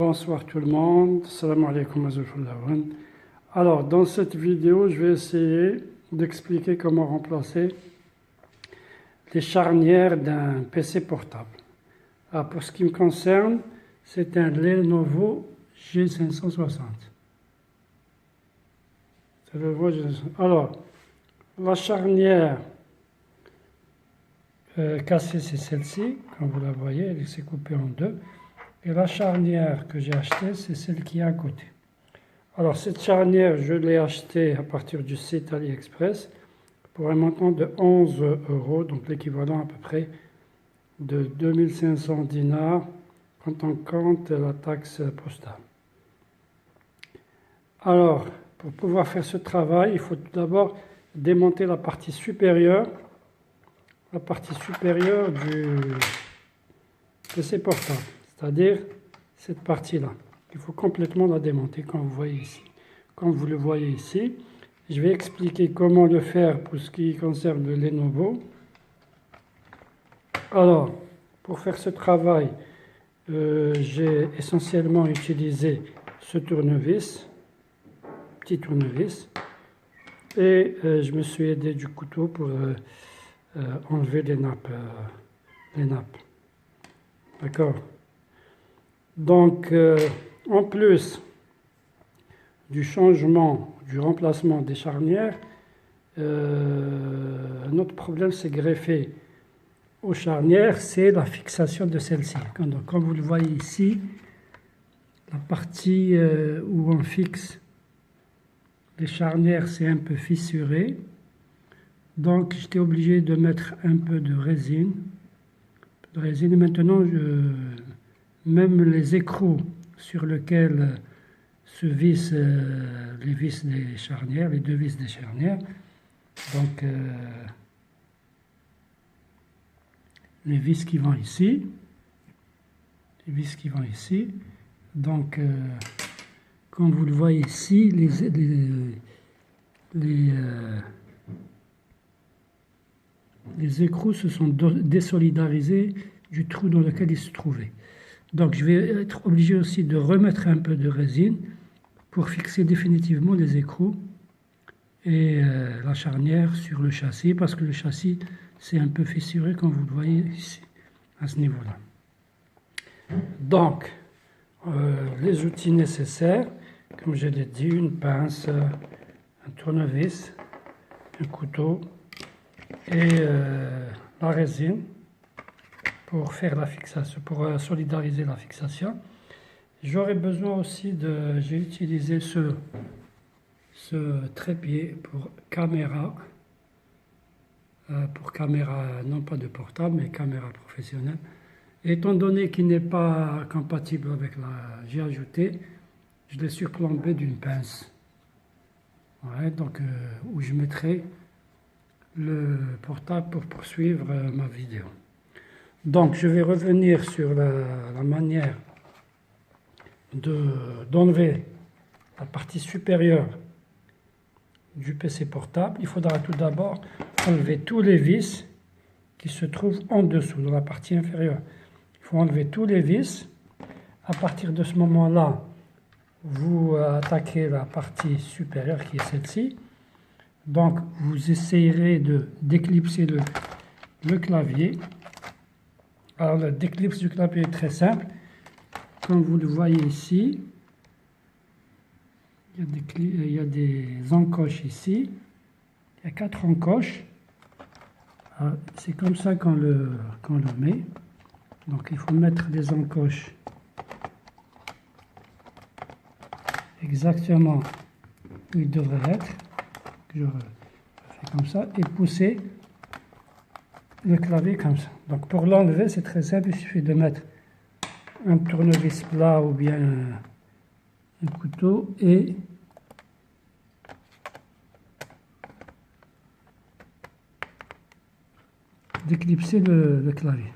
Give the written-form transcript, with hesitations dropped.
Bonsoir tout le monde, salam alaikum azoufoulawan. Alors dans cette vidéo je vais essayer d'expliquer comment remplacer les charnières d'un PC portable. Alors, pour ce qui me concerne, c'est un Lenovo G560. Alors, la charnière cassée c'est celle-ci, comme vous la voyez, elle s'est coupée en deux. Et la charnière que j'ai achetée, c'est celle qui est à côté. Alors cette charnière, je l'ai achetée à partir du site AliExpress pour un montant de 11 €, donc l'équivalent à peu près de 2500 dinars quand on compte la taxe postale. Alors, pour pouvoir faire ce travail, il faut tout d'abord démonter la partie supérieure du PC portable. C'est-à-dire cette partie-là. Il faut complètement la démonter, comme vous voyez ici. Comme vous le voyez ici, je vais expliquer comment le faire pour ce qui concerne le Lenovo. Alors, pour faire ce travail, j'ai essentiellement utilisé ce tournevis, petit tournevis, et je me suis aidé du couteau pour enlever les nappes. D'accord? Donc, en plus du changement, du remplacement des charnières, un autre problème s'est greffé aux charnières, c'est la fixation de celle-ci. Donc, comme vous le voyez ici, la partie où on fixe les charnières, c'est un peu fissuré. Donc, j'étais obligé de mettre un peu de résine. Et maintenant, même les écrous sur lesquels se vissent les vis des charnières, les deux vis des charnières, donc les vis qui vont ici, donc comme vous le voyez ici, les écrous se sont désolidarisés du trou dans lequel ils se trouvaient. Donc je vais être obligé aussi de remettre un peu de résine pour fixer définitivement les écrous et la charnière sur le châssis, parce que le châssis c'est un peu fissuré comme vous le voyez ici, à ce niveau-là. Donc, les outils nécessaires, comme je l'ai dit, une pince, un tournevis, un couteau et la résine pour faire la fixation, pour solidariser la fixation. J'aurais besoin aussi j'ai utilisé ce trépied pour caméra non pas de portable, mais caméra professionnelle. Étant donné qu'il n'est pas compatible avec j'ai ajouté, je l'ai surplombé d'une pince. Ouais, donc, où je mettrai le portable pour poursuivre ma vidéo. Donc, je vais revenir sur la manière d'enlever la partie supérieure du PC portable. Il faudra tout d'abord enlever tous les vis qui se trouvent en dessous, dans la partie inférieure. Il faut enlever tous les vis. À partir de ce moment-là, vous attaquez la partie supérieure qui est celle-ci. Donc, vous essayerez de déclipser le clavier. Alors, le déclipse du clavier est très simple. Comme vous le voyez ici, il y a des encoches ici. Il y a 4 encoches. C'est comme ça qu'on le met. Donc, il faut mettre les encoches exactement où ils devraient être. Je fais comme ça et pousser le clavier comme ça. Donc pour l'enlever, c'est très simple, il suffit de mettre un tournevis plat ou bien un couteau et d'éclipser le clavier.